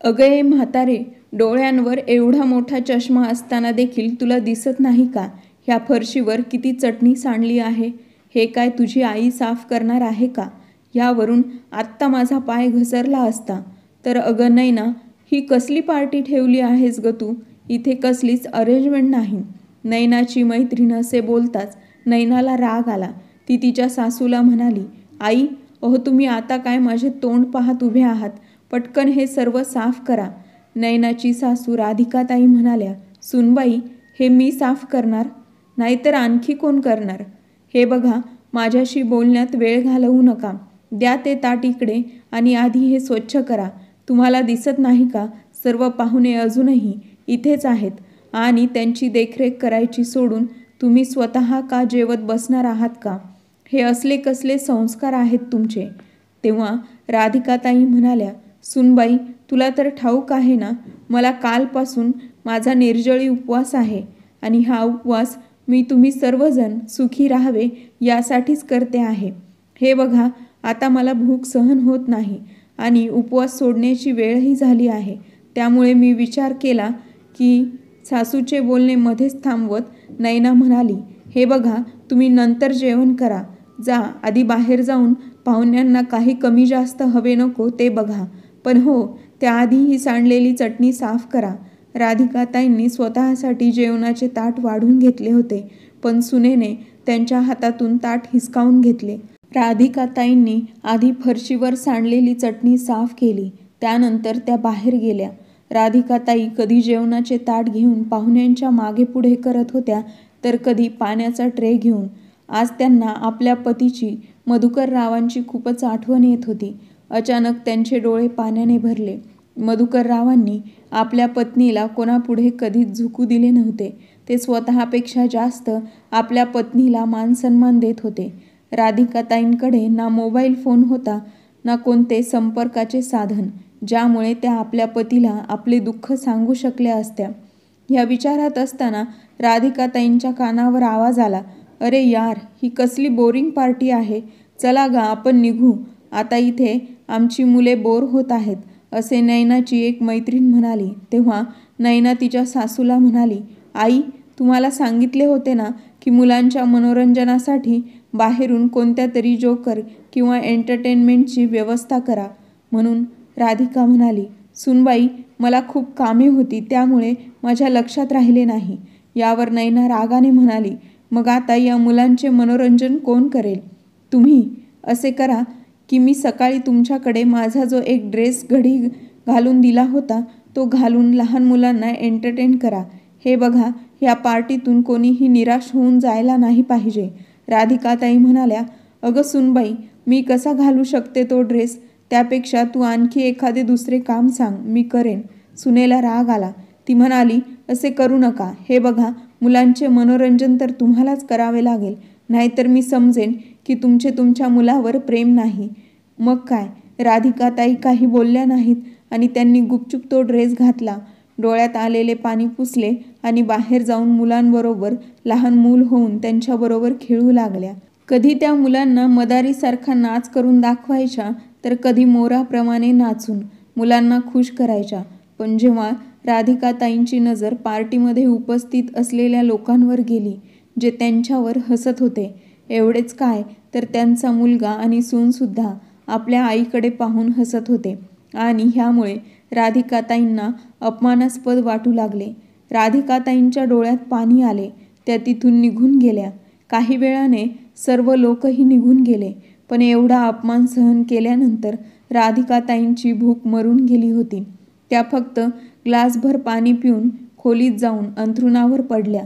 अगं ए म्हातारे, डोळ्यांवर एवढा मोठा चष्मा असताना देखील तुला दिसत नाही का ह्या फरशीवर किती चटणी सांडली आहे? हे काय तुझी आई साफ करणार आहे का? यावरून आत्ता माझा पाय घसरला असता. तर अगं नैना, ही कसली पार्टी ठेवली आहेस ग तू? इथे कसलीच अरेंजमेंट नाही. नैनाची मैत्रीण असे बोलताच नैनाला राग आला. ती तिच्या सासूला म्हणाली, आई, अहो तुम्ही आता काय माझे तोंड पाहत उभे आहात? पटकन हे सर्व साफ करा. नैनाची सासू राधिकाताई म्हणाल्या, सुनबाई, हे मी साफ करणार, नाहीतर आणखी कोण करणार? हे बघा, माझ्याशी बोलण्यात वेळ घालवू नका. द्या ते ताट इकडे आणि आधी हे स्वच्छ करा. तुम्हाला दिसत नाही का, सर्व पाहुणे अजूनही इथेच आहेत आणि त्यांची देखरेख करायची सोडून तुम्ही स्वतः का जेवत बसणार आहात का? हे असले कसले संस्कार आहेत तुमचे? तेव्हा राधिकाताई म्हणाल्या, सुनबाई, तुला तर ठाऊक आहे ना, मला कालपासून माझा निर्जळी उपवास आहे आणि हा उपवास मी तुम्ही सर्वजण सुखी राहावे यासाठीच करते आहे. हे बघा, आता मला भूक सहन होत नाही आणि उपवास सोडण्याची वेळही झाली आहे. त्यामुळे मी विचार केला की सासूचे बोलणे मध्येच थांबवत नैना म्हणाली, हे बघा, तुम्ही नंतर जेवण करा. जा, आधी बाहेर जाऊन पाहुण्यांना काही कमी जास्त हवे नको ते बघा. पण हो, त्याआधी ही सांडलेली चटणी साफ करा. राधिकाताईंनी स्वतःसाठी जेवणाचे ताट वाढून घेतले होते, पण सुनेने त्यांच्या हातातून ताट हिसकावून घेतले. राधिकाताईंनी आधी फरशीवर सांडलेली चटणी साफ केली. त्यानंतर त्या बाहेर गेल्या. राधिकाताई कधी जेवणाचे ताट घेऊन पाहुण्यांच्या मागे पुढे करत होत्या, तर कधी पाण्याचा ट्रे घेऊन. आज त्यांना आपल्या पतीची, मधुकररावांची खूपच आठवण येत होती. अचानक त्यांचे डोळे पाण्याने भरले. मधुकररावांनी आपल्या पत्नीला कोणापुढे कधीच झुकू दिले नव्हते. ते स्वतःपेक्षा जास्त आपल्या पत्नीला मानसन्मान देत होते. राधिकाताईंकडे ना मोबाईल फोन होता, ना कोणते संपर्काचे साधन, ज्यामुळे त्या आपल्या पतीला आपले दुःख सांगू शकल्या असत्या. ह्या विचारात असताना राधिकाताईंच्या कानावर आवाज आला, अरे यार, ही कसली बोरिंग पार्टी आहे. चला गा, आपण निघू. आता इथे आमची मुले बोर होत आहेत, असे नैनाची एक मैत्रीण म्हणाली. तेव्हा नैना तिच्या सासूला म्हणाली, आई, तुम्हाला सांगितले होते ना की मुलांच्या मनोरंजनासाठी बाहेरून कोणत्या तरी जोकर किंवा एंटरटेनमेंटची व्यवस्था करा म्हणून. राधिका म्हणाली, सुनबाई, मला खूप कामे होती त्यामुळे माझ्या लक्षात राहिले नाही. यावर नैना रागाने म्हणाली, मग आता या मुलांचे मनोरंजन कोण करेल? तुम्ही. असे करा की मी सकाळी तुमच्याकडे माझा जो एक ड्रेस घडी घालून दिला होता तो घालून लहान मुलांना एंटरटेन करा. हे बघा, ह्या पार्टीतून कोणीही निराश होऊन जायला नाही पाहिजे. राधिकाताई म्हणाल्या, अगं सुनबाई, मी कसा घालू शकते तो ड्रेस? त्यापेक्षा तू आणखी एखादे दुसरे काम सांग, मी करेन. सुनेला राग आला. ती म्हणाली, असे करू नका. हे बघा, मुलांचे मनोरंजन तर तुम्हालाच करावे लागेल, नाहीतर मी समजेन की तुमचे तुमच्या मुलावर प्रेम नाही. मग काय? राधिकाताई काही बोलल्या नाहीत आणि त्यांनी गुपचूप तो ड्रेस घातला, डोळ्यात आलेले पाणी पुसले आणि बाहेर जाऊन मुलांबरोबर लहान मूल होऊन त्यांच्याबरोबर खेळू लागल्या. कधी त्या मुलांना मदारीसारखा नाच करून दाखवायच्या, तर कधी मोराप्रमाणे नाचून मुलांना खुश करायच्या. पण जेव्हा राधिकाताईंची नजर पार्टीमध्ये उपस्थित असलेल्या लोकांवर गेली, जे त्यांच्यावर हसत होते, एवढेच काय तर त्यांचा मुलगा आणि सूनसुद्धा आपल्या आईकडे पाहून हसत होते आणि ह्यामुळे राधिकाताईंना अपमानास्पद वाटू लागले. राधिकाताईंच्या डोळ्यात पाणी आले. त्या तिथून निघून गेल्या. काही वेळाने सर्व लोकही निघून गेले. पण एवढा अपमान सहन केल्यानंतर राधिकाताईंची भूक मरून गेली होती. त्या फक्त ग्लासभर पाणी पिऊन खोलीत जाऊन अंथरुणावर पडल्या.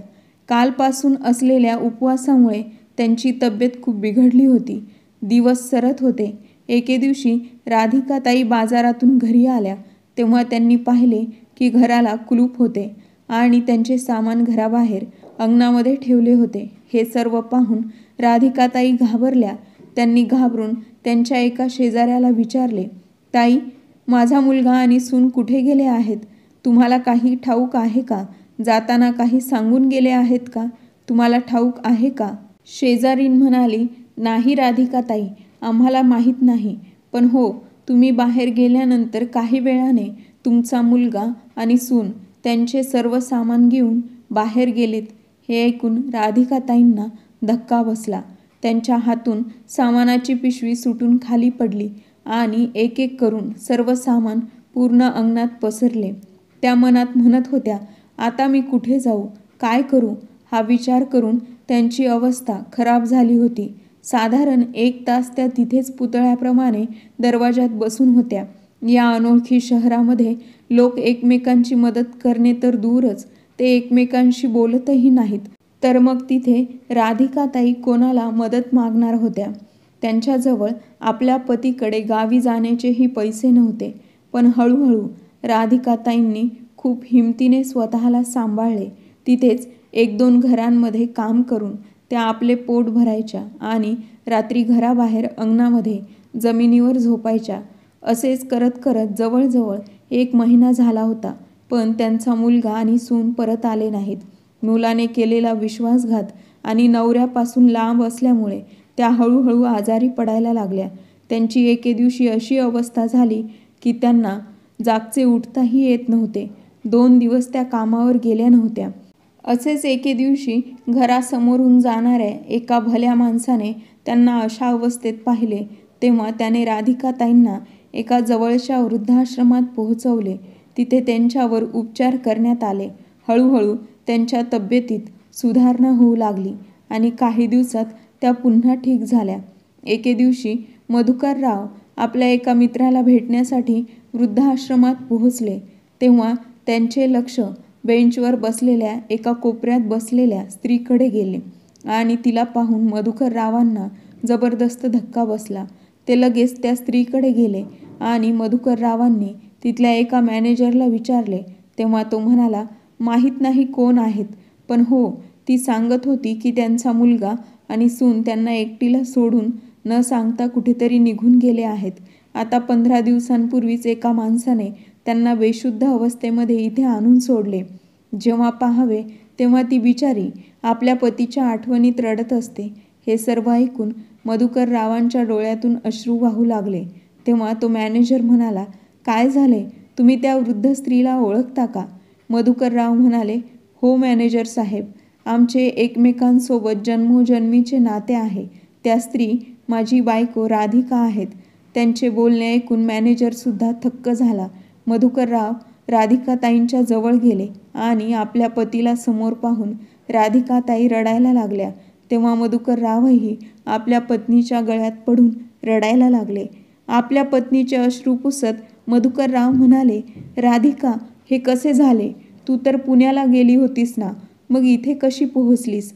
कालपासून असलेल्या उपवासामुळे त्यांची तब्येत खूप बिघडली होती. दिवस सरत होते. एके दिवशी राधिकाताई बाजारातून घरी आल्या तेव्हा त्यांनी पाहिले की घराला कुलूप होते आणि त्यांचे सामान घराबाहेर अंगणामध्ये ठेवले होते. हे सर्व पाहून राधिकाताई घाबरल्या. त्यांनी घाबरून त्यांच्या एका शेजाऱ्याला विचारले, ताई, माझा मुलगा आणि सून कुठे गेले आहेत? तुम्हाला काही ठाऊक आहे का? जाताना काही सांगून गेले आहेत का? तुम्हाला ठाऊक आहे का? शेजारीण म्हणाली, नाही राधिकाताई, आम्हाला माहीत नाही. पण हो, तुम्ही बाहेर गेल्यानंतर काही वेळाने तुमचा मुलगा आणि सून त्यांचे सर्व सामान घेऊन बाहेर गेलेत. हे ऐकून राधिकाताईंना धक्का बसला. त्यांच्या हातून सामानाची पिशवी सुटून खाली पडली आणि एक एक करून सर्व सामान पूर्ण अंगणात पसरले. त्या मनात म्हणत होत्या, आता मी कुठे जाऊ, काय करू? हा विचार करून त्यांची अवस्था खराब झाली होती. साधारण 1 तास त्या तिथेच पुतळ्याप्रमाणे दरवाजात बसून होत्या. या अनोळखी शहरामध्ये लोक एकमेकांची मदत करणे तर दूरच, ते एकमेकांशी बोलतही नाहीत. तर मग तिथे राधिकाताई कोणाला मदत मागणार होत्या? त्यांच्याजवळ आपल्या पतीकडे गावी जाण्याचेही पैसे नव्हते. पण हळूहळू राधिकाताईंनी खूप हिमतीने स्वतःला सांभाळले. तिथेच 1-2 घरांमध्ये काम करून त्या आपले पोट भरायच्या आणि रात्री घराबाहेर अंगणामध्ये जमिनीवर झोपायच्या. असेच करत करत जवळजवळ 1 महिना झाला होता. पण त्यांचा मुलगा आणि सून परत आले नाहीत. मुलाने केलेला विश्वासघात आणि नवऱ्यापासून लांब असल्यामुळे त्या हळूहळू आजारी पडायला लागल्या. त्यांची एके दिवशी अशी अवस्था झाली की त्यांना जागचे उठताही येत नव्हते. 2 दिवस त्या कामावर गेल्या नव्हत्या. असेच एके दिवशी घरासमोरून जाणाऱ्या एका भल्या माणसाने त्यांना अशा अवस्थेत पाहिले. तेव्हा त्याने राधिकाताईंना एका जवळच्या वृद्धाश्रमात पोहोचवले. तिथे त्यांच्यावर उपचार करण्यात आले. हळूहळू त्यांच्या तब्येतीत सुधारणा होऊ लागली आणि काही दिवसात त्या पुन्हा ठीक झाल्या. एके दिवशी मधुकरराव आपल्या एका मित्राला भेटण्यासाठी वृद्धाश्रमात पोहोचले. तेव्हा त्यांचे लक्ष बेंचवर बसलेल्या एका कोपऱ्यात बसलेल्या स्त्रीकडे गेले आणि तिला पाहून मधुकररावांना जबरदस्त धक्का बसला. ते लगेच त्या स्त्रीकडे गेले आणि मधुकररावांनी तिथल्या एका मॅनेजरला विचारले. तेव्हा तो म्हणाला, माहीत नाही कोण आहेत, पण हो, ती सांगत होती की त्यांचा मुलगा आणि सून त्यांना एकटीला सोडून न सांगता कुठेतरी निघून गेले आहेत. आता 15 दिवसांपूर्वीच एका माणसाने त्यांना बेशुद्ध अवस्थेमध्ये इथे आणून सोडले. जेव्हा पाहावे तेव्हा ती बिचारी आपल्या पतीच्या आठवणीत रडत असते. हे सर्व ऐकून मधुकररावांच्या डोळ्यातून अश्रू वाहू लागले. तेव्हा तो मॅनेजर म्हणाला, काय झाले? तुम्ही त्या वृद्ध स्त्रीला ओळखता का? मधुकरराव म्हणाले, हो मॅनेजर साहेब, आमचे एकमेकांसोबत जन्मोजन्मीचे नाते आहे. त्या स्त्री माझी बायको राधिका आहेत. त्यांचे बोलणे ऐकून मॅनेजरसुद्धा थक्क झाला. मधुकरराव राधिकाताईंच्या जवळ गेले आणि आपल्या पतीला समोर पाहून राधिकाताई रडायला लागल्या. तेव्हा मधुकररावही आपल्या पत्नीच्या गळ्यात पडून रडायला लागले. आपल्या पत्नीचे अश्रू पुसत मधुकरराव म्हणाले, राधिका, हे कसे झाले? तू तर पुण्याला गेली होतीस ना, मग इथे कशी पोहोचलीस?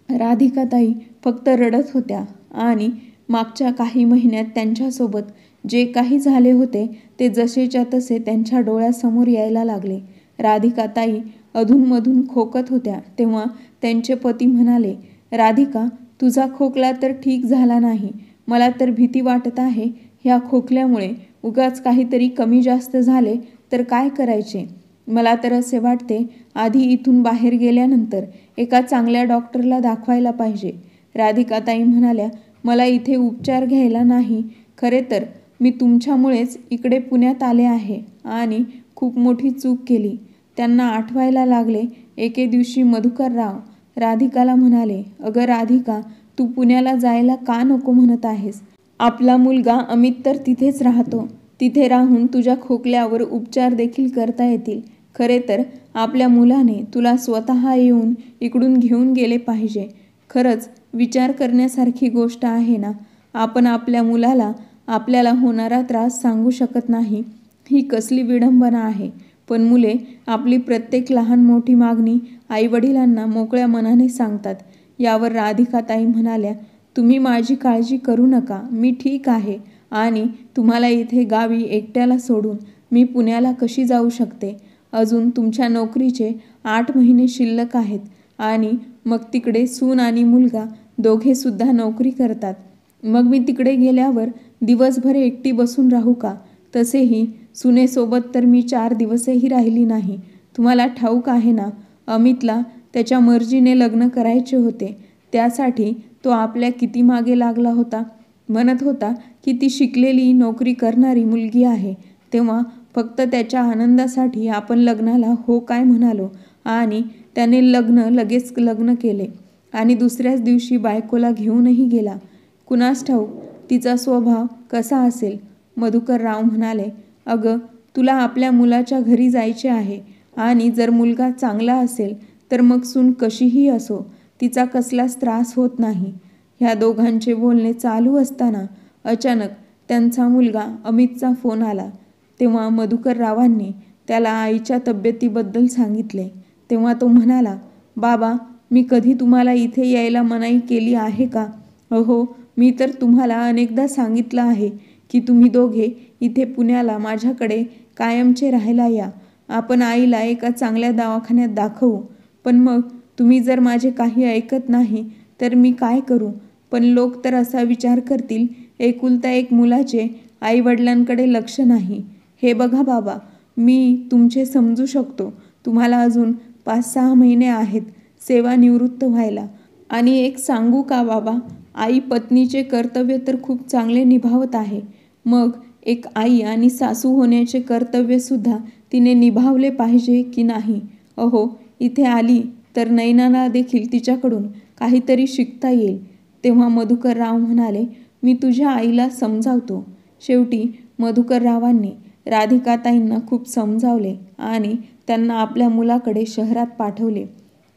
राधिकाताई फक्त रडत होत्या आणि मागच्या काही महिन्यात त्यांच्यासोबत जे काही झाले होते ते जसेच्या तसे त्यांच्या डोळ्यासमोर यायला लागले. राधिकाताई अधूनमधून खोकत होत्या. तेव्हा त्यांचे पती म्हणाले, राधिका, तुझा खोकला तर ठीक झाला नाही. मला तर भीती वाटत आहे, ह्या खोकल्यामुळे उगाच काहीतरी कमी जास्त झाले तर काय करायचे? मला तर असे वाटते, आधी इथून बाहेर गेल्यानंतर एका चांगल्या डॉक्टरला दाखवायला पाहिजे. राधिकाताई म्हणाल्या, मला इथे उपचार घ्यायला नाही. खरे तर मी तुमच्यामुळेच इकडे पुण्यात आले आहे आणि खूप मोठी चूक केली. त्यांना आठवायला लागले. एके दिवशी मधुकरराव राधिकाला म्हणाले, अगं राधिका, तू पुण्याला जायला का नको म्हणत आहेस? आपला मुलगा अमित तर तिथेच राहतो. तिथे राहून तुझ्या खोकल्यावर उपचार देखील करता येतील. खरे तर आपल्या मुलाने तुला स्वतः येऊन इकडून घेऊन गेले पाहिजे. खरंच विचार करण्यासारखी गोष्ट आहे ना. आपण आपल्या मुलाला आपल्याला होणारा त्रास सांगू शकत नाही, ही कसली विडंबना आहे. पण मुले आपली प्रत्येक लहान मोठी मागणी आईवडिलांना मोकळ्या मनाने सांगतात. यावर राधिकाताई म्हणाल्या, तुम्ही माझी काळजी करू नका, मी ठीक आहे आणि तुम्हाला इथे गावी एकट्याला सोडून मी पुण्याला कशी जाऊ शकते? अजून तुमच्या नोकरीचे 8 महिने शिल्लक आहेत आणि मग तिकडे सून आणि मुलगा दोघेसुद्धा नोकरी करतात. मग मी तिकडे गेल्यावर दिवसभर एकटी बसून राहू का? तसेही सुनेसोबत तर मी 4 दिवसही राहिली नाही. तुम्हाला ठाऊक आहे ना, अमितला त्याच्या मर्जीने लग्न करायचे होते. त्यासाठी तो आपल्या किती मागे लागला होता. म्हणत होता की ती शिकलेली नोकरी करणारी मुलगी आहे. तेव्हा फक्त त्याच्या आनंदासाठी आपण लग्नाला हो काय म्हणालो आणि त्याने लगेच लग्न केले आणि दुसऱ्याच दिवशी बायकोला घेऊनही गेला. कुणास ठाऊक तिचा स्वभाव कसा असेल. मधुकरराव म्हणाले, अगं तुला आपल्या मुलाच्या घरी जायचे आहे आणि जर मुलगा चांगला असेल तर मग सून कशीही असो, तिचा कसलाच त्रास होत नाही. ह्या दोघांचे बोलणे चालू असताना अचानक त्यांचा मुलगा अमितचा फोन आला. तेव्हा मधुकररावांनी त्याला आईच्या तब्येतीबद्दल सांगितले. तेव्हा तो म्हणाला, बाबा मी कधी तुम्हाला इथे यायला मनाई केली आहे का? अहो मी तर तुम्हाला अनेकदा सांगितलं आहे की तुम्ही दोघे इथे पुण्याला माझ्याकडे कायमचे राहायला या. आपण आईला एका चांगल्या दवाखान्यात दाखवू. पण मग तुम्ही जर माझे काही ऐकत नाही तर मी काय करू? पण लोक तर असा विचार करतील, एकुलता एक मुलाचे आईवडिलांकडे लक्ष नाही. हे बघा बाबा, मी तुमचे समजू शकतो. तुम्हाला अजून 5-6 महिने आहेत सेवानिवृत्त व्हायला. आणि एक सांगू का बाबा, आई पत्नीचे कर्तव्य तर खूप चांगले निभावत आहे. मग एक आई आणि सासू होण्याचे कर्तव्यसुद्धा तिने निभावले पाहिजे की नाही? अहो इथे आली तर नैनाला देखील तिच्याकडून काहीतरी शिकता येईल. तेव्हा मधुकरराव म्हणाले, मी तुझ्या आईला समजावतो. शेवटी मधुकररावांनी राधिकाताईंना खूप समजावले आणि त्यांना आपल्या मुलाकडे शहरात पाठवले.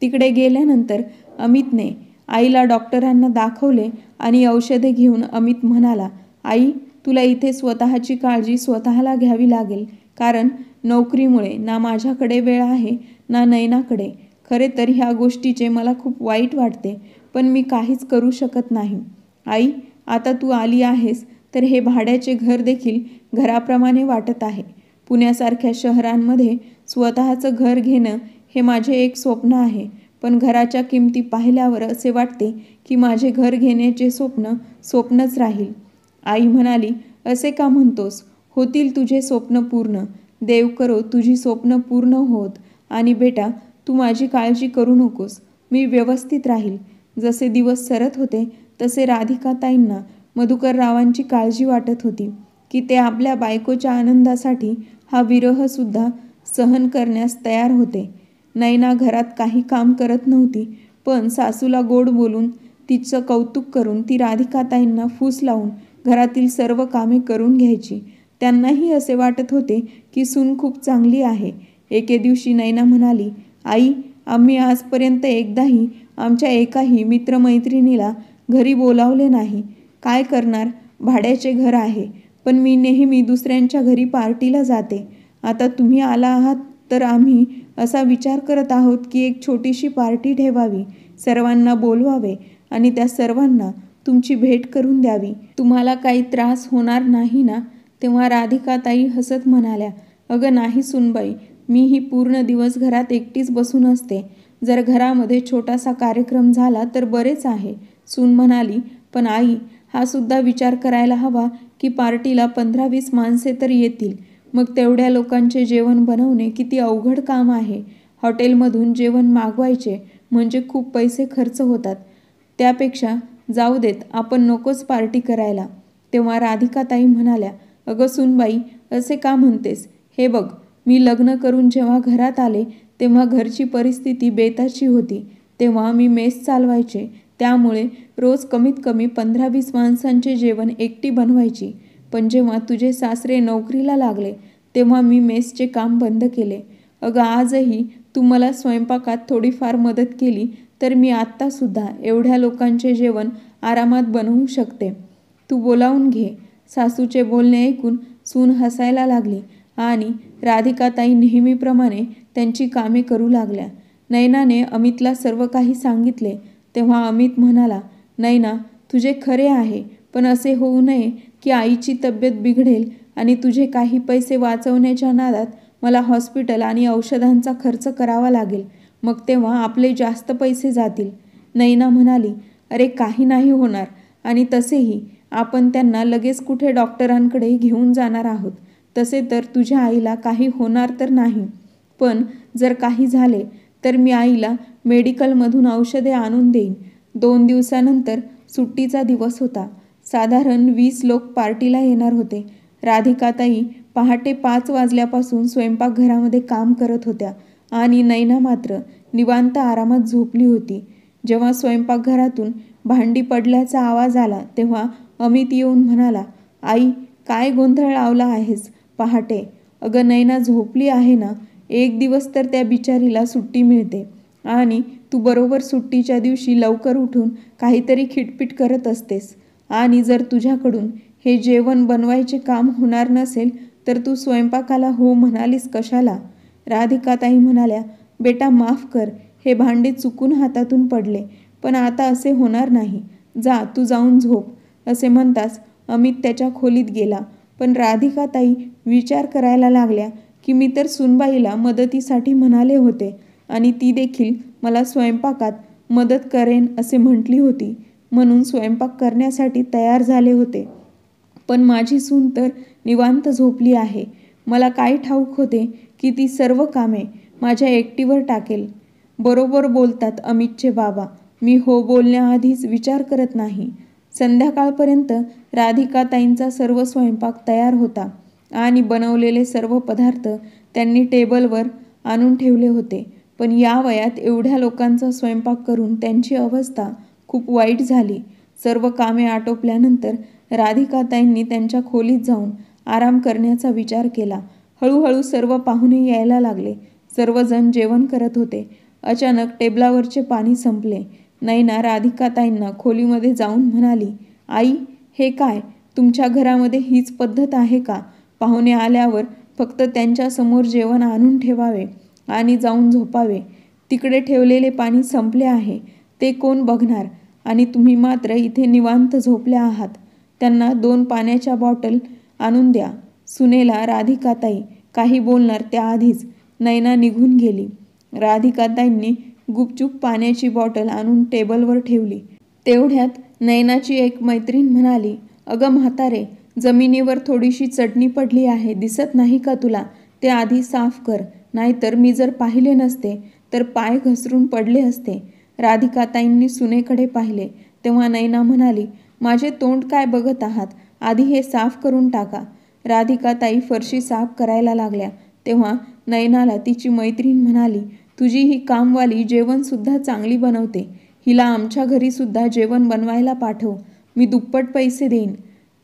तिकडे गेल्यानंतर अमितने आईला डॉक्टरांना दाखवले आणि औषधे घेऊन अमित म्हणाला, आई तुला इथे स्वतःची काळजी स्वतःला घ्यावी लागेल, कारण नोकरीमुळे ना माझ्याकडे वेळ आहे ना नैनाकडे. खरे तर ह्या गोष्टीचे मला खूप वाईट वाटते, पण मी काहीच करू शकत नाही. आई आता तू आली आहेस तर हे भाड्याचे घर देखील घराप्रमाणे वाटत आहे. पुण्यासारख्या शहरांमध्ये स्वतःचं घर घेणं हे माझे एक स्वप्न आहे. पण घराच्या किमती पाहिल्यावर असे वाटते की माझे घर घेण्याचे स्वप्न स्वप्नच राहील. आई म्हणाली, असे का म्हणतोस? होतील तुझे स्वप्न पूर्ण. देव करो तुझी स्वप्न पूर्ण होत. आणि बेटा तू माझी काळजी करू नकोस. मी व्यवस्थित राहील. जसे दिवस सरत होते तसे राधिकाताईंना मधुकररावांची काळजी वाटत होती की ते आपल्या बायकोच्या आनंदासाठी हा विरहसुद्धा सहन करण्यास तयार होते. नैना घरात काही काम करत नव्हती, पण सासूला गोड बोलून तिचं कौतुक करून ती राधिकाताईंना फूस लावून घरातील सर्व कामे करून घ्यायची. त्यांनाही असे वाटत होते की सून खूप चांगली आहे. एके दिवशी नैना म्हणाली, आई आम्ही आजपर्यंत एकदाही आमच्या एकाही मित्रमैत्रिणीला घरी बोलावले नाही. काय करणार, भाड्याचे घर आहे. पण मी नेहमी दुसऱ्यांच्या घरी पार्टीला जाते. आता तुम्ही आला आहात तर आम्ही असा विचार करत आहोत की एक छोटीशी पार्टी ठेवावी, सर्वांना बोलवावे आणि त्या सर्वांना तुमची भेट करून द्यावी. तुम्हाला काही त्रास होणार नाही ना? तेव्हा राधिकाताई हसत म्हणाल्या, अगं नाही सुनबाई, मी ही पूर्ण दिवस घरात एकटीच बसून असते. जर घरामध्ये छोटासा कार्यक्रम झाला तर बरेच आहे. सून म्हणाली, पण आई हा सुद्धा विचार करायला हवा की पार्टीला 15-20 माणसे तर येतील. मग तेवढ्या लोकांचे जेवण बनवणे किती अवघड काम आहे. हॉटेलमधून जेवण मागवायचे म्हणजे खूप पैसे खर्च होतात. त्यापेक्षा जाऊ देत, आपण नकोच पार्टी करायला. तेव्हा राधिकाताई म्हणाल्या, अगं सुनबाई असे का म्हणतेस? हे बघ, मी लग्न करून जेव्हा घरात आले तेव्हा घरची परिस्थिती बेताची होती. तेव्हा मी मेस चालवायचे. त्यामुळे रोज कमीत कमी 15-20 माणसांचे जेवण एकटी बनवायची. पण जेव्हा तुझे सासरे नोकरीला लागले तेव्हा मी मेसचे काम बंद केले. अगं आजही तू मला स्वयंपाकात थोडीफार मदत केली तर मी आत्तासुद्धा एवढ्या लोकांचे जेवण आरामात बनवू शकते. तू बोलावून घे. सासूचे बोलणे ऐकून सून हसायला लागली आणि राधिकाताई नेहमीप्रमाणे त्यांची कामे करू लागल्या. नैनाने अमितला सर्व काही सांगितले. तेव्हा अमित म्हणाला, नैना तुझे खरे आहे, पण असे होऊ नये की आईची तब्येत बिघडेल आणि तुझे काही पैसे वाचवण्याच्या नादात मला हॉस्पिटल आणि औषधांचा खर्च करावा लागेल. मग तेव्हा आपले जास्त पैसे जातील. नैना म्हणाली, अरे काही नाही होणार. आणि तसेही आपण त्यांना लगेच कुठे डॉक्टरांकडे घेऊन जाणार आहोत. तसे तर तुझ्या आईला काही होणार तर नाही, पण जर काही झाले तर मी आईला मेडिकलमधून औषधे आणून देईन. 2 दिवसानंतर सुट्टीचा दिवस होता. साधारण 20 लोक पार्टीला येणार होते. राधिकाताई पहाटे 5 वाजल्यापासून स्वयंपाकघरामध्ये काम करत होत्या आणि नैना मात्र निवांत आरामात झोपली होती. जेव्हा स्वयंपाकघरातून भांडी पडल्याचा आवाज आला तेव्हा अमित येऊन म्हणाला, आई, काय गोंधळ लावला आहेस पहाटे? अगं नैना झोपली आहे ना. एक दिवस तर त्या बिचारीला सुट्टी मिळते आणि तू बरोबर सुट्टीच्या दिवशी लवकर उठून काहीतरी खिटपिट करत असतेस. आणि जर तुझ्याकडून हे जेवण बनवायचे काम होणार नसेल तर तू स्वयंपाकाला हो म्हणालीस कशाला? राधिकाताई म्हणाल्या, बेटा माफ कर, हे भांडे चुकून हातातून पडले, पण आता असे होणार नाही. जा, तू जाऊन झोप. असे म्हणताच अमित त्याच्या खोलीत गेला. पण राधिकाताई विचार करायला लागल्या की मी तर सुनबाईला मदतीसाठी म्हणाले होते आणि ती देखील मला स्वयंपाकात मदत करेन असे म्हटली होती, म्हणून स्वयंपाक करण्यासाठी तयार झाले होते. पण माझी सून तर निवांत झोपली आहे. मला काय ठाऊक होते की ती सर्व कामे माझ्या एकटीवर टाकेल. बरोबर बोलतात अमितचे बाबा. मी हो बोलण्याआधीच विचार करत नाही. संध्याकाळपर्यंत राधिकाताईंचा सर्व स्वयंपाक तयार होता आणि बनवलेले सर्व पदार्थ त्यांनी टेबलवर आणून ठेवले होते. पण या वयात एवढ्या लोकांचा स्वयंपाक करून त्यांची अवस्था खूप वाईट झाली. सर्व कामे आटोपल्यानंतर राधिकाताईंनी त्यांच्या खोलीत जाऊन आराम करण्याचा विचार केला. हळूहळू सर्व पाहुणे यायला लागले. सर्वजण जेवण करत होते. अचानक टेबलावरचे पाणी संपले. नैना राधिकाताईंना खोलीमध्ये जाऊन म्हणाली, आई, हे काय? तुमच्या घरामध्ये हीच पद्धत आहे का? पाहुणे आल्यावर फक्त त्यांच्यासमोर जेवण आणून ठेवावे आणि जाऊन झोपावे. तिकडे ठेवलेले पाणी संपले आहे, ते कोण बघणार? आणि तुम्ही मात्र इथे निवांत झोपल्या आहात. त्यांना 2 पाण्याच्या बॉटल आणून द्या. सुनेला राधिकाताई काही बोलणार त्याआधीच नैना निघून गेली. राधिकाताईंनी गुपचूप पाण्याची बॉटल आणून टेबलवर ठेवली. तेवढ्यात नैनाची एक मैत्रीण म्हणाली, अगं म्हातारे, जमिनीवर थोडीशी चटणी पडली आहे, दिसत नाही का तुला? ते आधी साफ कर, नाहीतर मी जर पाहिले नसते तर पाय घसरून पडले असते. राधिकाताईंनी सुनेकडे पाहिले तेव्हा नैना म्हणाली, माझे तोंड काय बघत आहात? आधी हे साफ करून टाका. राधिकाताई फरशी साफ करायला लागल्या तेव्हा नैनाला तिची मैत्रीण म्हणाली, तुझी ही कामवाली जेवणसुद्धा चांगली बनवते. हिला आमच्या घरीसुद्धा जेवण बनवायला पाठव. मी दुप्पट पैसे देईन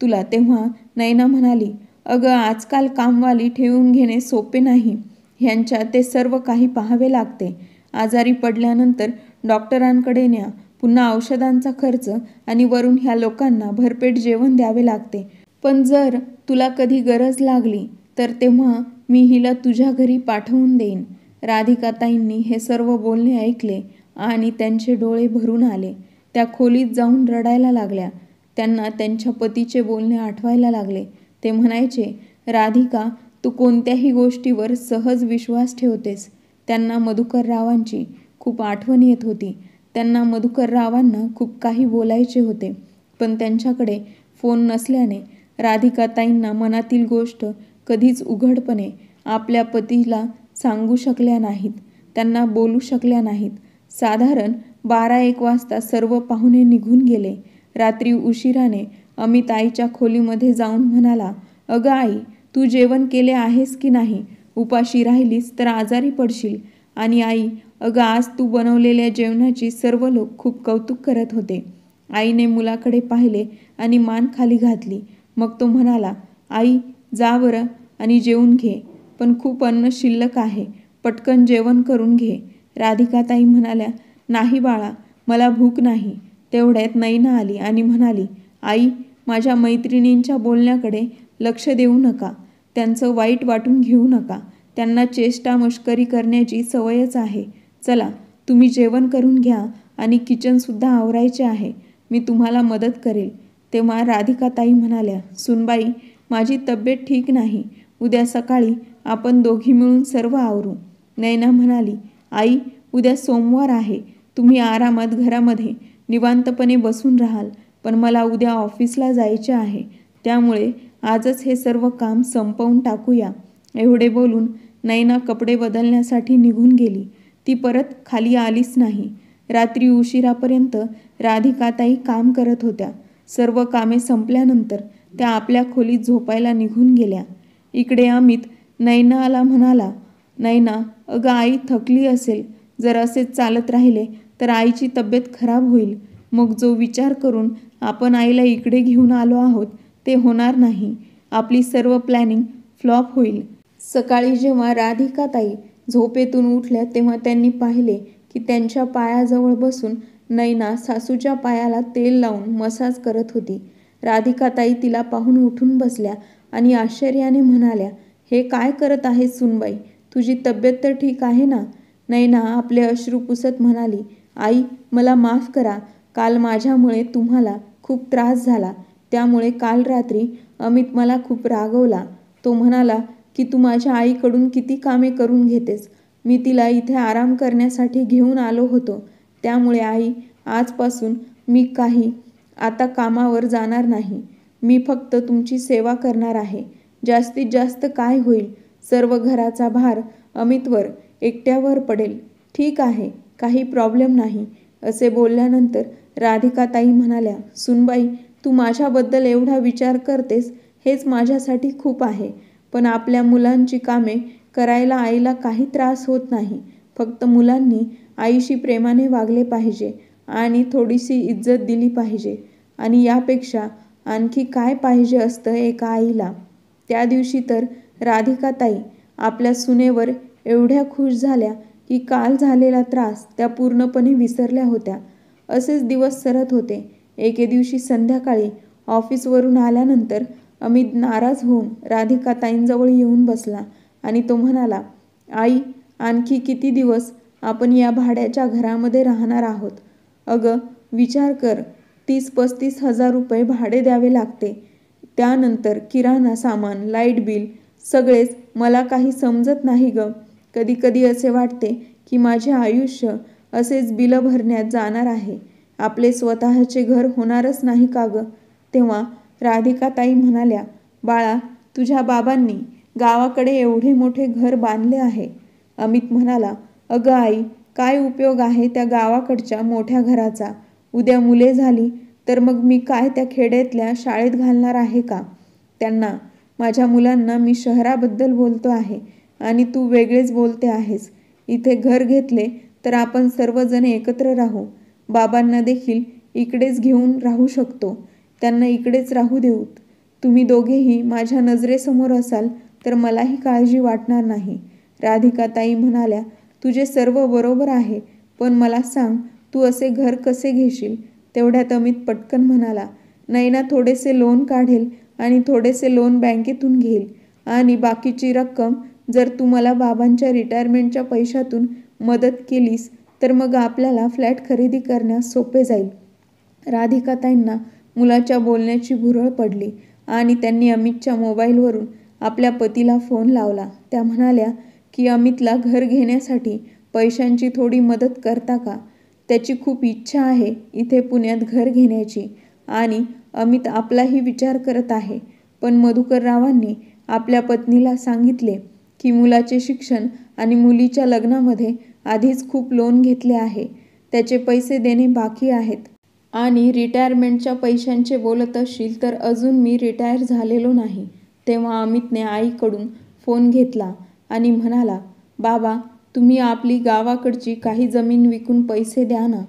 तुला. तेव्हा नैना म्हणाली, अगं आजकाल कामवाली ठेवून घेणे सोपे नाही. ह्यांच्या ते सर्व काही पाहावे लागते. आजारी पडल्यानंतर डॉक्टरांकडे न्या, पुन्हा औषधांचा खर्च आणि वरून ह्या लोकांना भरपेट जेवण द्यावे लागते. पण जर तुला कधी गरज लागली तर तेव्हा मी हिला तुझ्या घरी पाठवून देईन. राधिकाताईंनी हे सर्व बोलणे ऐकले आणि त्यांचे डोळे भरून आले. त्या खोलीत जाऊन रडायला लागल्या. त्यांना त्यांच्या पतीचे बोलणे आठवायला लागले. ते म्हणायचे, राधिका, तू कोणत्याही गोष्टीवर सहज विश्वास ठेवतेस. त्यांना मधुकररावांची खूप आठवण येत होती. त्यांना मधुकररावांना खूप काही बोलायचे होते, पण त्यांच्याकडे फोन नसल्याने राधिकाताईंना मनातील गोष्ट कधीच उघडपणे आपल्या पतीला सांगू शकल्या नाहीत. त्यांना बोलू शकल्या नाहीत. साधारण 12-1 वाजता सर्व पाहुणे निघून गेले. रात्री उशिराने अमित आईच्या खोलीमध्ये जाऊन म्हणाला, अगं आई, तू जेवण केले आहेस की नाही? उपाशी राहिलीस तर आजारी पडशील. आणि आई, अगं आज तू बनवलेल्या जेवणाची सर्व लोक खूप कौतुक करत होते. आईने मुलाकडे पाहिले आणि मान खाली घातली. मग तो म्हणाला, आई, जा बरं आणि जेवून घे. पण खूप अन्न शिल्लक आहे, पटकन जेवण करून घे. राधिकाताई म्हणाल्या, नाही बाळा, मला भूक नाही. तेवढ्यात नैना आली आणि म्हणाली, आई, माझ्या मैत्रिणींच्या बोलण्याकडे लक्ष देऊ नका. त्यांचं वाईट वाटून घेऊ नका. त्यांना चेष्टा मस्करी करण्याची सवयच आहे. चला, तुम्ही जेवण करून घ्या आणि किचनसुद्धा आवरायचे आहे. मी तुम्हाला मदत करेल. तेव्हा राधिकाताई म्हणाल्या, सुनबाई, माझी तब्येत ठीक नाही. उद्या सकाळी आपण दोघी मिळून सर्व आवरू. नैना म्हणाली, आई, उद्या सोमवार आहे. तुम्ही आरामात घरामध्ये निवांतपणे बसून राहाल. पण मला उद्या ऑफिसला जायचे आहे. त्यामुळे आजच हे सर्व काम संपवून टाकूया. एवढे बोलून नैना कपडे बदलण्यासाठी निघून गेली. ती परत खाली आलीच नाही. रात्री उशिरापर्यंत राधिकाताई काम करत होत्या. सर्व कामे संपल्यानंतर त्या आपल्या खोलीत झोपायला निघून गेल्या. इकडे अमित नैनाला म्हणाला, नैना अगं आई थकली असेल, जर असेच चालत राहिले तर आईची तब्येत खराब होईल. मग जो विचार करून आपण आईला इकडे घेऊन आलो आहोत ते होणार नाही. आपली सर्व प्लॅनिंग फ्लॉप होईल. सकाळी जेव्हा राधिकाताई झोपेतून उठल्या तेव्हा त्यांनी पाहिले की त्यांच्या पायाजवळ बसून नैना सासूच्या पायाला तेल लावून मसाज करत होती. राधिकाताई तिला पाहून उठून बसल्या आणि आश्चर्याने म्हणाल्या, हे काय करत आहेस सुनबाई? तुझी तब्येत तर ठीक आहे ना? नैना आपले अश्रू पुसत म्हणाली, आई मला माफ करा. काल माझ्यामुळे तुम्हाला खूप त्रास झाला. त्यामुळे काल रात्री अमित मला खूप रागवला. तो म्हणाला की तू माझ्या आईकडून किती कामे करून घेतेस. मी तिला इथे आराम करण्यासाठी घेऊन आलो होतो. त्यामुळे आई आजपासून मी काही आता कामावर जाणार नाही. मी फक्त तुमची सेवा करणार आहे. जास्तीत जास्त काय होईल? सर्व घराचा भार अमितवर एकट्यावर पडेल. ठीक आहे, काही प्रॉब्लेम नाही. असे बोलल्यानंतर राधिकाताई म्हणाल्या, सुनबाई तू माझ्याबद्दल एवढा विचार करतेस हेच माझ्यासाठी खूप आहे. पण आपल्या मुलांची कामे करायला आईला काही त्रास होत नाही. फक्त मुलांनी आईशी प्रेमाने वागले पाहिजे आणि थोडीशी इज्जत दिली पाहिजे. आणि यापेक्षा आणखी काय पाहिजे असतं एका आईला? त्या दिवशी तर राधिकाताई आपल्या सुनेवर एवढ्या खुश झाल्या की काल झालेला त्रास त्या पूर्णपणे विसरल्या होत्या. असेच दिवस सरत होते. एके दिवशी संध्याकाळी ऑफिसवरून आल्यानंतर अमित नाराज होऊन राधिकाताईंजवळ येऊन बसला आणि तो म्हणाला, आई आणखी किती दिवस आपण या भाड्याच्या घरामध्ये राहणार आहोत? अगं विचार कर, 30-35 हजार रुपये भाडे द्यावे लागते. त्यानंतर किराणा सामान, लाईट बिल सगळेच. मला काही समजत नाही गं. कधी कधी असे वाटते की माझे आयुष्य असेच बिलं भरण्यात जाणार आहे. आपले स्वतःचे घर होणारच नाही का गं? तेव्हा राधिकाताई म्हणाल्या, बाळा तुझ्या बाबांनी गावाकडे एवढे मोठे घर बांधले आहे. अमित म्हणाला, अगं आई काय उपयोग आहे त्या गावाकडच्या मोठ्या घराचा? उद्या मुले झाली तर मग मी काय त्या खेड्यातल्या शाळेत घालणार आहे का त्यांना? माझ्या मुलांना मी शहराबद्दल बोलतो आहे आणि तू वेगळेच बोलते आहेस. इथे घर घेतले तर आपण सर्वजण एकत्र राहू. बाबांना देखील इकडेच घेऊन राहू शकतो. त्यांना इकडेच राहू देऊत. तुम्ही दोघेही माझ्या नजरेसमोर असाल तर मलाही काळजी वाटणार नाही. राधिकाताई म्हणाल्या, तुझे सर्व बरोबर आहे, पण मला सांग तू असे घर कसे घेशील? तेवढ्यात अमित पटकन म्हणाला, नैना थोडेसे लोन काढेल आणि थोडेसे लोन बँकेतून घेईल आणि बाकीची रक्कम जर तू मला बाबांच्या रिटायरमेंटच्या पैशातून मदत केलीस तर मग आपल्याला फ्लॅट खरेदी करण्यास सोपे जाईल. राधिकाताईंना मुलाच्या बोलण्याची भुरळ पडली आणि त्यांनी अमितच्या मोबाईलवरून आपल्या पतीला फोन लावला. त्या म्हणाल्या की अमितला घर घेण्यासाठी पैशांची थोडी मदत करता का? त्याची खूप इच्छा आहे इथे पुण्यात घर घेण्याची आणि अमित आपलाही विचार करत आहे. पण मधुकररावांनी आपल्या पत्नीला सांगितले की मुलाचे शिक्षण आणि मुलीच्या लग्नामध्ये आधीच खूप लोन घेतले आहे. त्याचे पैसे देणे बाकी आहेत. आणि रिटायरमेंटच्या पैशांचे बोलत असशील तर अजून मी रिटायर झालेलो नाही. तेव्हा अमितने आईकडून फोन घेतला आणि म्हणाला, बाबा तुम्ही आपली गावाकडची काही जमीन विकून पैसे द्या ना.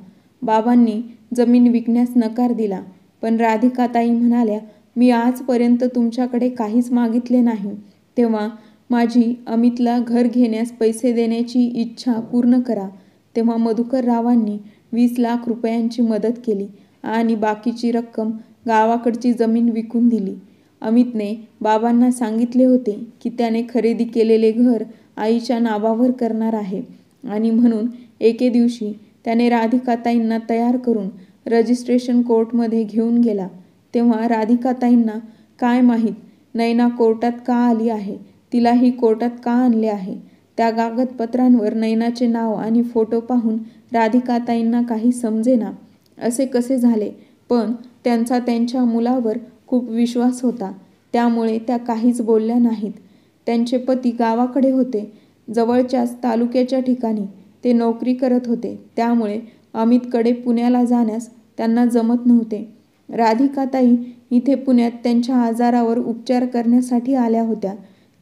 बाबांनी जमीन विकण्यास नकार दिला. पण राधिकाताई म्हणाल्या, मी आजपर्यंत तुमच्याकडे काहीच मागितले नाही. तेव्हा माझी अमितला घर घेण्यास पैसे देण्याची इच्छा पूर्ण करा. तेव्हा मधुकररावांनी 20 लाख रुपयांची मदत केली आणि बाकीची रक्कम गावाकडची जमीन विकून दिली. अमितने बाबांना सांगितले होते की त्याने खरेदी केलेले घर आईच्या नावावर करणार आहे आणि म्हणून एके दिवशी त्याने राधिकाताईंना तयार करून रजिस्ट्रेशन कोर्टमध्ये घेऊन गेला. तेव्हा राधिकाताईंना काय माहीत नैना कोर्टात का आली आहे, तिलाही कोर्टात का आणले आहे. त्या कागदपत्रांवर नैनाचे नाव आणि फोटो पाहून राधिकाताईंना काही समजेना. असे कसे झाले? पण त्यांचा त्यांच्या मुलावर खूप विश्वास होता. त्यामुळे त्या काहीच बोलल्या नाहीत. त्यांचे पती गावाकडे होते, जवळच्याच तालुक्याच्या ठिकाणी ते नोकरी करत होते. त्यामुळे अमितकडे पुण्याला जाण्यास त्यांना जमत नव्हते. राधिकाताई इथे पुण्यात त्यांच्या आजारावर उपचार करण्यासाठी आल्या होत्या.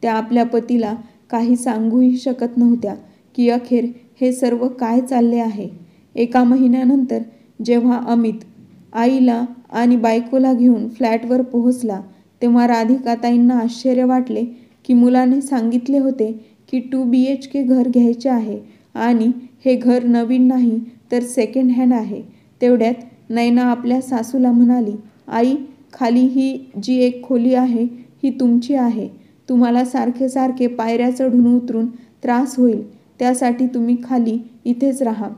त्या आपल्या पतीला काही सांगूही शकत नव्हत्या की अखेर हे सर्व काय चालले आहे. एका महिन्यानंतर जेव्हा अमित आईला आणि बायकोला घेऊन फ्लॅटवर पोहोचला तेव्हा राधिकाताईंना आश्चर्य वाटले की मुलाने सांगितले होते की 2 BHK घर घ्यायचे आहे आणि हे घर नवीन नाही तर सेकंड हँड आहे. तेवढ्यात नैना आपल्या सासूला म्हणाली, आई, खाली ही जी एक खोली आहे ही तुमची आहे. तुम्हाला सारखे सारखे पायऱ्या चढून उतरून त्रास होईल, त्यासाठी तुम्ही खाली इथेच राहा.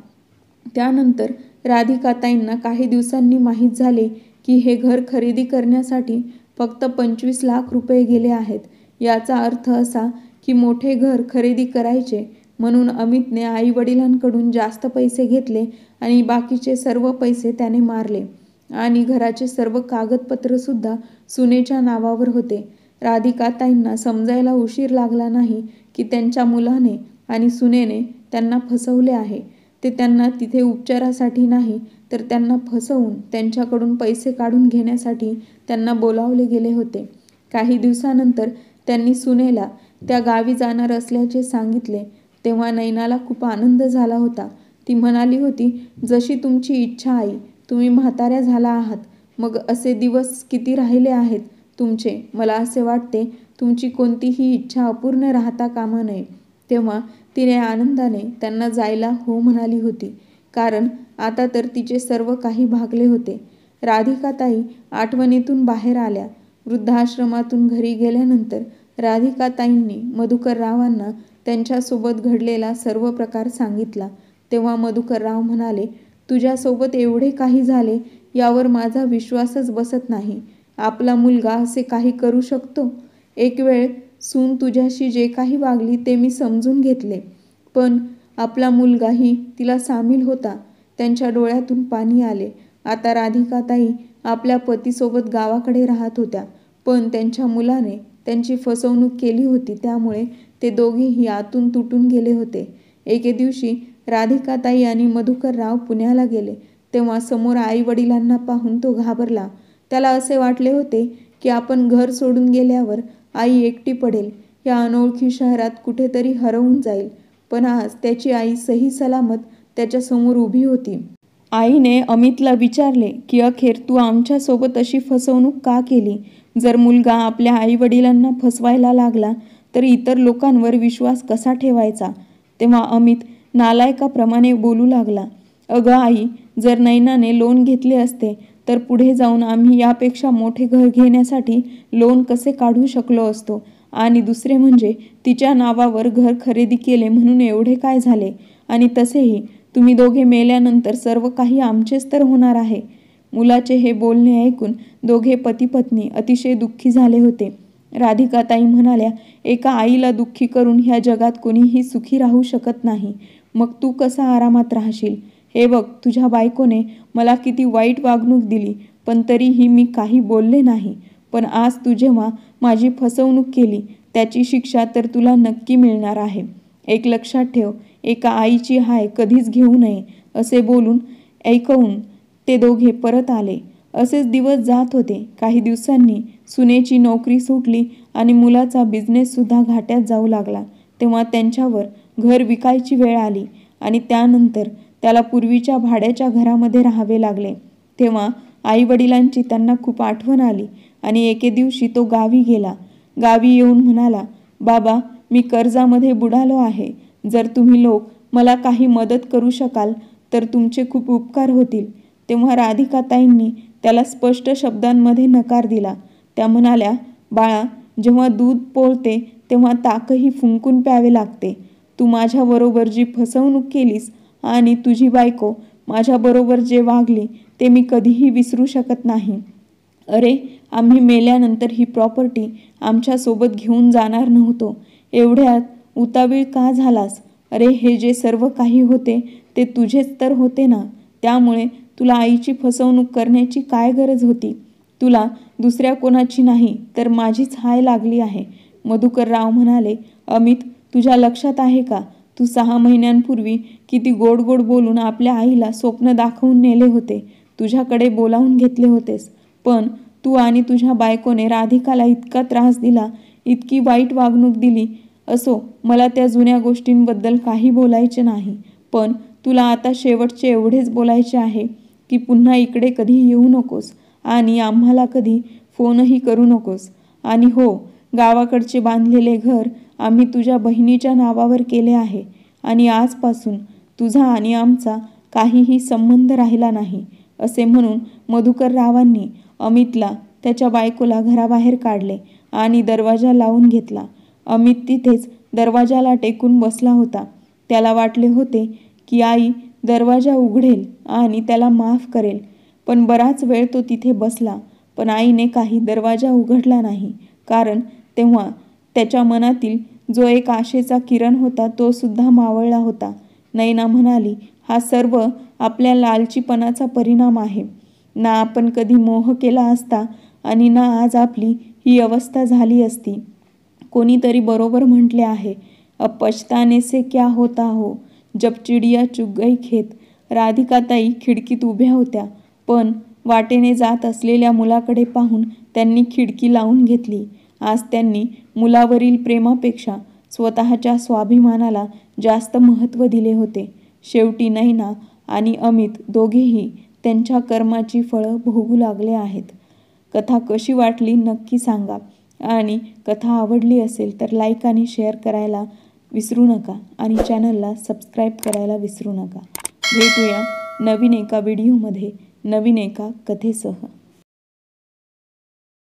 त्यानंतर राधिकाताईंना काही दिवसांनी माहीत झाले की हे घर खरेदी करण्यासाठी फक्त 25 लाख रुपये गेले आहेत. याचा अर्थ असा की मोठे घर खरेदी करायचे म्हणून अमितने आई वडिलांकडून जास्त पैसे घेतले आणि बाकीचे सर्व पैसे त्याने मारले आणि घराचे सर्व कागदपत्रसुद्धा सुनेच्या नावावर होते. राधिकाताईंना समजायला उशीर लागला नाही की त्यांच्या मुलाने आणि सुनेने त्यांना फसवले आहे. ते त्यांना तिथे उपचारासाठी नाही तर त्यांना फसवून त्यांच्याकडून पैसे काढून घेण्यासाठी त्यांना बोलावले गेले होते. काही दिवसानंतर त्यांनी सुनेला त्या गावी जाणार असल्याचे सांगितले तेव्हा नैनाला खूप आनंद झाला होता. ती म्हणाली होती, जशी तुमची इच्छा आई, तुम्ही म्हाताऱ्या झाला आहात, मग असे दिवस किती राहिले आहेत तुमचे. मला असे वाटते तुमची कोणतीही इच्छा अपूर्ण राहता कामा नये. तेव्हा तिने आनंदाने त्यांना जायला हो म्हणाली होती, कारण आता तर तिचे सर्व काही भागले होते. राधिकाताई आठवणीतून बाहेर आल्या. वृद्धाश्रमातून घरी गेल्यानंतर राधिकाताईंनी मधुकररावांना त्यांच्यासोबत घडलेला सर्व प्रकार सांगितला. तेव्हा मधुकरराव म्हणाले, तुझ्यासोबत एवढे काही झाले यावर माझा विश्वासच बसत नाही. आपला मुलगा असे काही करू शकतो. एक वेळ सून तुझ्याशी जे काही वागली ते मी समजून घेतले, पण आपला मुलगाही तिला सामील होता. त्यांच्या डोळ्यातून पाणी आले. आता राधिकाताई आपल्या पतीसोबत गावाकडे राहत होत्या, पण त्यांच्या मुलाने त्यांची फसवणूक केली होती, त्यामुळे ते दोघेही आतून तुटून गेले होते. एके दिवशी राधिकाताई आणि मधुकरराव पुण्याला गेले तेव्हा समोर आई वडिलांना पाहून तो घाबरला. त्याला असे वाटले होते की आपण घर सोडून गेल्यावर आई एकटी पडेल, या अनोळखी शहरात कुठेतरी हरवून जाईल. पण आज त्याची आई सही सलामत त्याच्यासमोर उभी होती. आईने अमितला विचारले की अखेर तू आमच्यासोबत अशी फसवणूक का केली. जर मुलगा आपल्या आई वडिलांना फसवायला लागला तर इतर लोकांवर विश्वास कसा ठेवायचा. तेव्हा अमित नालायकाप्रमाणे बोलू लागला, अगं आई, जर नैनाने लोन घेतले असते तर पुढे जाऊन आम्ही यापेक्षा मोठे घर घेण्यासाठी लोन कसे काढू शकलो असतो. आणि दुसरे म्हणजे तिच्या नावावर घर खरेदी केले म्हणून एवढे काय झाले. आणि तसेही तुम्ही दोघे मेल्यानंतर सर्व काही आमचेच तर होणार आहे. मुलाचे हे बोलणे ऐकून दोघे पती पत्नी अतिशय दुःखी झाले होते. राधिकाताई म्हणाल्या, एका आईला दुःखी करून ह्या जगात कोणीही सुखी राहू शकत नाही. मग तू कसा आरामात राहशील. हे बघ, तुझ्या बायकोने मला किती वाईट वागणूक दिली, पण तरीही मी काही बोलले नाही. पण आज तू जेव्हा माझी फसवणूक केली त्याची शिक्षा तर तुला नक्की मिळणार आहे. एक लक्षात ठेव, एका आईची हाय कधीच घेऊ नये. असे बोलून ऐकवून ते दोघे परत आले. असेच दिवस जात होते. काही दिवसांनी सुनेची नोकरी सुटली आणि मुलाचा बिझनेससुद्धा घाट्यात जाऊ लागला. तेव्हा त्यांच्यावर घर विकायची वेळ आली आणि त्यानंतर त्याला पूर्वीच्या भाड्याच्या घरामध्ये राहावे लागले. तेव्हा आई वडिलांची त्यांना खूप आठवण आली आणि एके दिवशी तो गावी गेला. गावी येऊन म्हणाला, बाबा, मी कर्जामध्ये बुडालो आहे. जर तुम्ही लोक मला काही मदत करू शकाल तर तुमचे खूप उपकार होतील. तेव्हा राधिकाताईंनी त्याला स्पष्ट शब्दांमध्ये नकार दिला. त्या म्हणाल्या, बाळा, जेव्हा दूध पोळते तेव्हा ताकही फुंकून प्यावे लागते. तू माझ्याबरोबर जी फसवणूक केलीस आणि तुझी बायको माझ्याबरोबर जे वागली ते मी कधीही विसरू शकत नाही. अरे, आम्ही मेल्यानंतर ही प्रॉपर्टी आमच्यासोबत घेऊन जाणार नव्हतो. एवढ्यात उतावीळ का झालास. अरे, हे जे सर्व काही होते ते तुझेच तर होते ना. त्यामुळे तुला आईची फसवणूक करण्याची काय गरज होती. तुला दुसऱ्या कोणाची नाही तर माझीच हाय लागली आहे. मधुकरराव म्हणाले, अमित, तुझ्या लक्षात आहे का, तू 6 महिन्यांपूर्वी किती गोड गोड बोलून आपल्या आईला स्वप्न दाखवून नेले होते. तुझ्याकडे बोलावून घेतले होतेस. पण तू आणि तुझ्या बायकोने राधिकाला इतका त्रास दिला इतकी वाईट वागणूक दिली. असो, मला त्या जुन्या गोष्टींबद्दल काही बोलायचे नाही, पण तुला आता शेवटचे एवढेच बोलायचे आहे की पुन्हा इकडे कधी येऊ नकोस आणि आम्हाला कधी फोनही करू नकोस. आणि हो, गावाकडचे बांधलेले घर आम्ही तुझ्या बहिणीच्या नावावर केले आहे आणि आजपासून तुझा आणि आमचा काहीही संबंध राहिला नाही, असे म्हणून मधुकररावांनी अमितला त्याच्या बायकोला घराबाहेर काढले आणि दरवाजा लावून घेतला. अमित तिथेच दरवाजाला टेकून बसला होता. त्याला वाटले होते की आई दरवाजा उघडेल आणि त्याला माफ करेल, पण बराच वेळ तो तिथे बसला, पण आईने काही दरवाजा उघडला नाही. कारण तेव्हा त्याच्या मनातील जो एक आशेचा किरण होता तो सुद्धा मावळला होता. नैना म्हणाली, हा सर्व आपल्या लालचीपणाचा परिणाम आहे. ना आपण कधी मोह केला असता आणि ना आज आपली ही अवस्था झाली असती. कोणीतरी बरोबर म्हटले आहे, अब पछताने से क्या होता हो, जब चिडिया चुग गई खेत. राधिकाताई खिडकीत उभ्या होत्या, पण वाटेने जात असलेल्या मुलाकडे पाहून त्यांनी खिडकी लावून घेतली. आज त्यांनी मुलावरील प्रेमापेक्षा स्वतःच्या स्वाभिमानाला जास्त महत्त्व दिले होते. शेवटी नैना आणि अमित दोघेही त्यांच्या कर्माची फळं भोगू लागले आहेत. कथा कशी वाटली नक्की सांगा आणि कथा आवडली असेल तर लाईक आणि शेअर करायला विसरू नका आणि चॅनलला सबस्क्राईब करायला विसरू नका. भेटूया नवीन एका व्हिडिओमध्ये नवीन एका कथेसह.